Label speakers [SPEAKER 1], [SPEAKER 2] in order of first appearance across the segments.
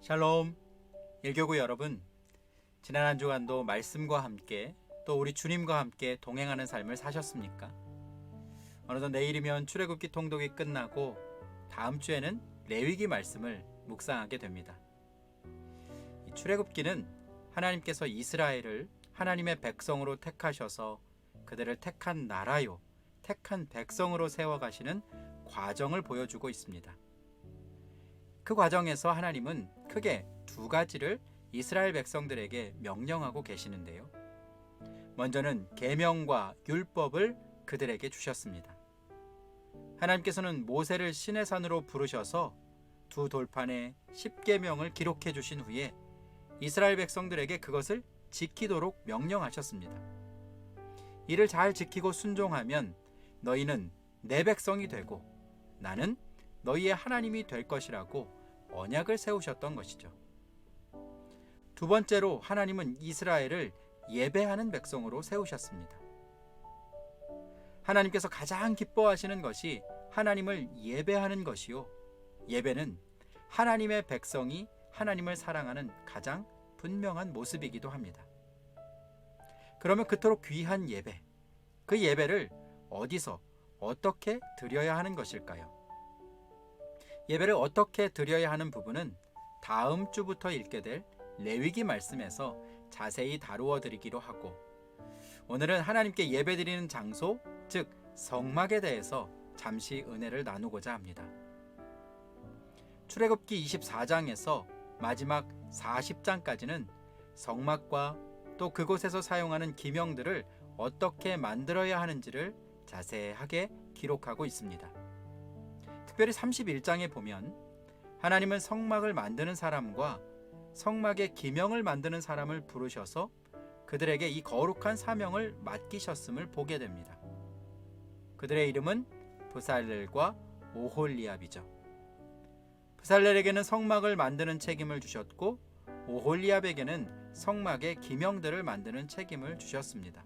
[SPEAKER 1] 샬롬, 일교구 여러분, 지난 한 주간도 말씀과 함께 또 우리 주님과 함께 동행하는 삶을 사셨습니까? 어느덧 내일이면 출애굽기 통독이 끝나고 다음 주에는 레위기 말씀을 묵상하게 됩니다. 이 출애굽기는 하나님께서 이스라엘을 하나님의 백성으로 택하셔서 그들을 택한 나라요, 택한 백성으로 세워가시는 과정을 보여주고 있습니다. 그 과정에서 하나님은 크게 두 가지를 이스라엘 백성들에게 명령하고 계시는데요. 먼저는 계명과 율법을 그들에게 주셨습니다. 하나님께서는 모세를 시내산으로 부르셔서 두 돌판에 10계명을 기록해 주신 후에 이스라엘 백성들에게 그것을 지키도록 명령하셨습니다. 이를 잘 지키고 순종하면 너희는 내 백성이 되고 나는 너희의 하나님이 될 것이라고 언약을 세우셨던 것이죠. 두 번째로 하나님은 이스라엘을 예배하는 백성으로 세우셨습니다. 하나님께서 가장 기뻐하시는 것이 하나님을 예배하는 것이요, 예배는 하나님의 백성이 하나님을 사랑하는 가장 분명한 모습이기도 합니다. 그러면 그토록 귀한 예배, 그 예배를 어디서 어떻게 드려야 하는 것일까요? 예배를 어떻게 드려야 하는 부분은 다음 주부터 읽게 될 레위기 말씀에서 자세히 다루어 드리기로 하고, 오늘은 하나님께 예배드리는 장소, 즉 성막에 대해서 잠시 은혜를 나누고자 합니다. 출애굽기 24장에서 마지막 40장까지는 성막과 또 그곳에서 사용하는 기명들을 어떻게 만들어야 하는지를 자세하게 기록하고 있습니다. 특별히 31장에 보면 하나님은 성막을 만드는 사람과 성막의 기명을 만드는 사람을 부르셔서 그들에게 이 거룩한 사명을 맡기셨음을 보게 됩니다. 그들의 이름은 브살렐과 오홀리압이죠. 브살렐에게는 성막을 만드는 책임을 주셨고 오홀리압에게는 성막의 기명들을 만드는 책임을 주셨습니다.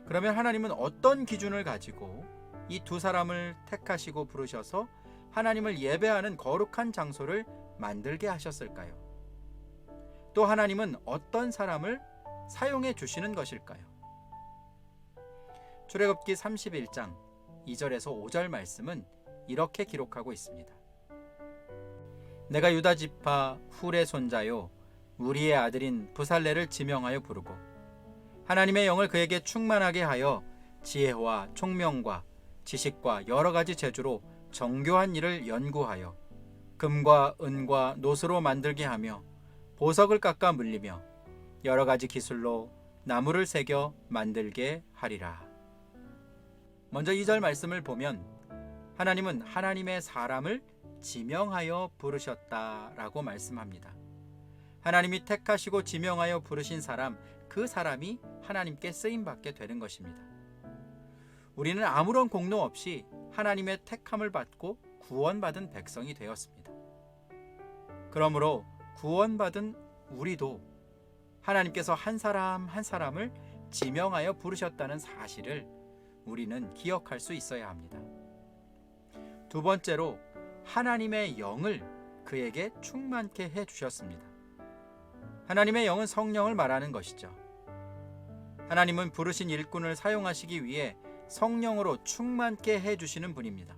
[SPEAKER 1] 그러면 하나님은 어떤 기준을 가지고 이 두 사람을 택하시고 부르셔서 하나님을 예배하는 거룩한 장소를 만들게 하셨을까요? 또 하나님은 어떤 사람을 사용해 주시는 것일까요? 출애굽기 31장 2절에서 5절 말씀은 이렇게 기록하고 있습니다. 내가 유다 지파 훌의 손자요 우리의 아들인 브살렐을 지명하여 부르고 하나님의 영을 그에게 충만하게 하여 지혜와 총명과 지식과 여러 가지 재주로 정교한 일을 연구하여 금과 은과 노스로 만들게 하며 보석을 깎아 물리며 여러 가지 기술로 나무를 새겨 만들게 하리라. 먼저 2절 말씀을 보면 하나님은 하나님의 사람을 지명하여 부르셨다라고 말씀합니다. 하나님이 택하시고 지명하여 부르신 사람, 그 사람이 하나님께 쓰임받게 되는 것입니다. 우리는 아무런 공로 없이 하나님의 택함을 받고 구원받은 백성이 되었습니다. 그러므로 구원받은 우리도 하나님께서 한 사람 한 사람을 지명하여 부르셨다는 사실을 우리는 기억할 수 있어야 합니다. 두 번째로 하나님의 영을 그에게 충만케 해주셨습니다. 하나님의 영은 성령을 말하는 것이죠. 하나님은 부르신 일꾼을 사용하시기 위해 성령으로 충만케 해주시는 분입니다.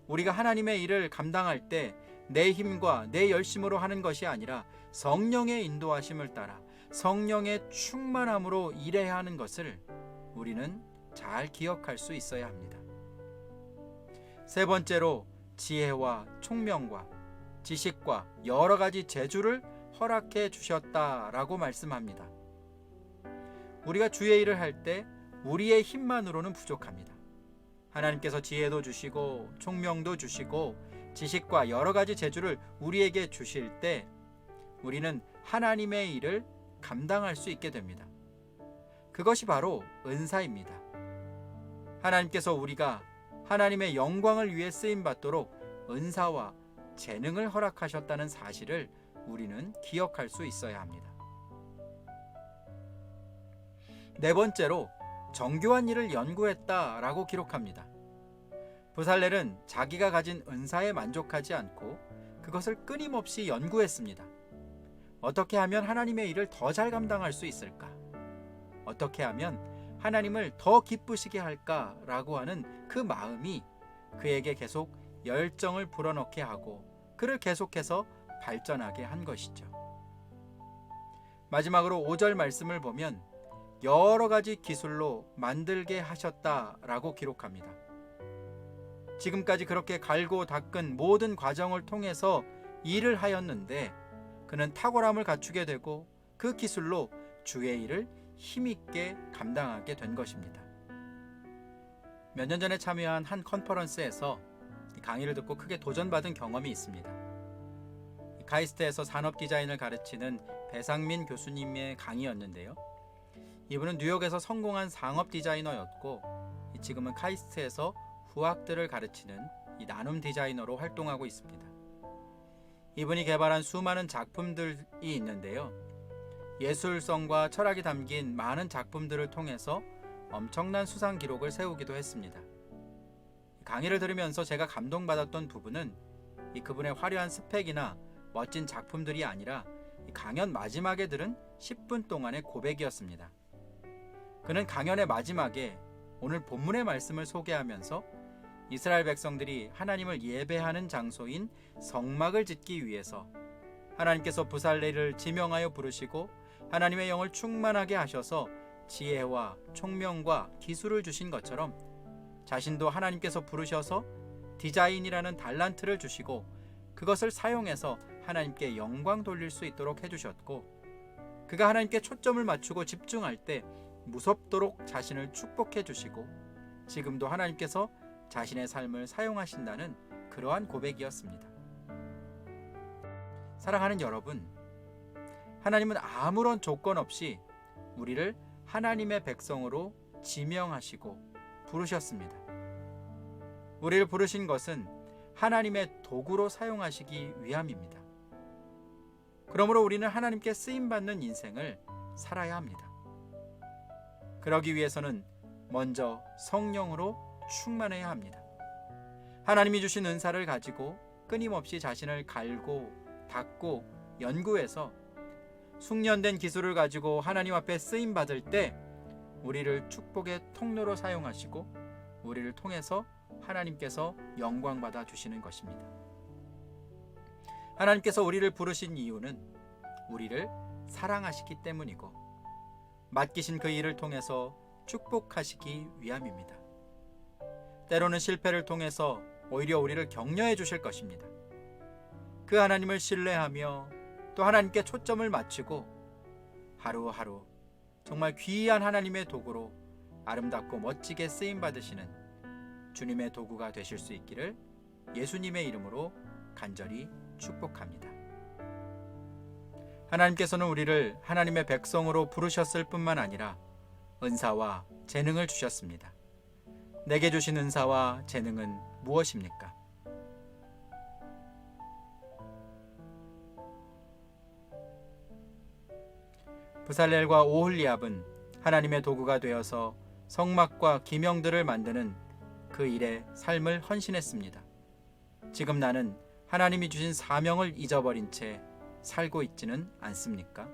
[SPEAKER 1] 우리가 하나님의 일을 감당할 때 내 힘과 내 열심으로 하는 것이 아니라 성령의 인도하심을 따라 성령의 충만함으로 일해야 하는 것을 우리는 잘 기억할 수 있어야 합니다. 세 번째로 지혜와 총명과 지식과 여러 가지 재주를 허락해 주셨다라고 말씀합니다. 우리가 주의 일을 할 때 우리의 힘만으로는 부족합니다. 하나님께서 지혜도 주시고 총명도 주시고 지식과 여러 가지 재주를 우리에게 주실 때 우리는 하나님의 일을 감당할 수 있게 됩니다. 그것이 바로 은사입니다. 하나님께서 우리가 하나님의 영광을 위해 쓰임받도록 은사와 재능을 허락하셨다는 사실을 우리는 기억할 수 있어야 합니다. 네 번째로 정교한 일을 연구했다라고 기록합니다. 브살렐은 자기가 가진 은사에 만족하지 않고 그것을 끊임없이 연구했습니다. 어떻게 하면 하나님의 일을 더 잘 감당할 수 있을까? 어떻게 하면 하나님을 더 기쁘시게 할까라고 하는 그 마음이 그에게 계속 열정을 불어넣게 하고 그를 계속해서 발전하게 한 것이죠. 마지막으로 5절 말씀을 보면 여러 가지 기술로 만들게 하셨다라고 기록합니다. 지금까지 그렇게 갈고 닦은 모든 과정을 통해서 일을 하였는데 그는 탁월함을 갖추게 되고 그 기술로 주의 일을 힘있게 감당하게 된 것입니다. 몇 년 전에 참여한 한 컨퍼런스에서 강의를 듣고 크게 도전받은 경험이 있습니다. 카이스트에서 산업 디자인을 가르치는 배상민 교수님의 강의였는데요. 이분은 뉴욕에서 성공한 상업 디자이너였고 지금은 카이스트에서 후학들을 가르치는 나눔 디자이너로 활동하고 있습니다. 이분이 개발한 수많은 작품들이 있는데요. 예술성과 철학이 담긴 많은 작품들을 통해서 엄청난 수상 기록을 세우기도 했습니다. 강의를 들으면서 제가 감동받았던 부분은 그분의 화려한 스펙이나 멋진 작품들이 아니라 강연 마지막에 들은 10분 동안의 고백이었습니다. 그는 강연의 마지막에 오늘 본문의 말씀을 소개하면서 이스라엘 백성들이 하나님을 예배하는 장소인 성막을 짓기 위해서 하나님께서 부살레를 지명하여 부르시고 하나님의 영을 충만하게 하셔서 지혜와 총명과 기술을 주신 것처럼 자신도 하나님께서 부르셔서 디자인이라는 달란트를 주시고 그것을 사용해서 하나님께 영광 돌릴 수 있도록 해주셨고 그가 하나님께 초점을 맞추고 집중할 때 무섭도록 자신을 축복해 주시고 지금도 하나님께서 자신의 삶을 사용하신다는 그러한 고백이었습니다. 사랑하는 여러분, 하나님은 아무런 조건 없이 우리를 하나님의 백성으로 지명하시고 부르셨습니다. 우리를 부르신 것은 하나님의 도구로 사용하시기 위함입니다. 그러므로 우리는 하나님께 쓰임받는 인생을 살아야 합니다. 그러기 위해서는 먼저 성령으로 충만해야 합니다. 하나님이 주신 은사를 가지고 끊임없이 자신을 갈고 닦고 연구해서 숙련된 기술을 가지고 하나님 앞에 쓰임 받을 때 우리를 축복의 통로로 사용하시고 우리를 통해서 하나님께서 영광 받아 주시는 것입니다. 하나님께서 우리를 부르신 이유는 우리를 사랑하시기 때문이고 맡기신 그 일을 통해서 축복하시기 위함입니다. 때로는 실패를 통해서 오히려 우리를 격려해 주실 것입니다. 그 하나님을 신뢰하며 또 하나님께 초점을 맞추고 하루하루 정말 귀한 하나님의 도구로 아름답고 멋지게 쓰임받으시는 주님의 도구가 되실 수 있기를 예수님의 이름으로 간절히 축복합니다. 하나님께서는 우리를 하나님의 백성으로 부르셨을 뿐만 아니라 은사와 재능을 주셨습니다. 내게 주신 은사와 재능은 무엇입니까? 부살렐과 오홀리압은 하나님의 도구가 되어서 성막과 기명들을 만드는 그 일에 삶을 헌신했습니다. 지금 나는 하나님이 주신 사명을 잊어버린 채 살고 있지는 않습니까?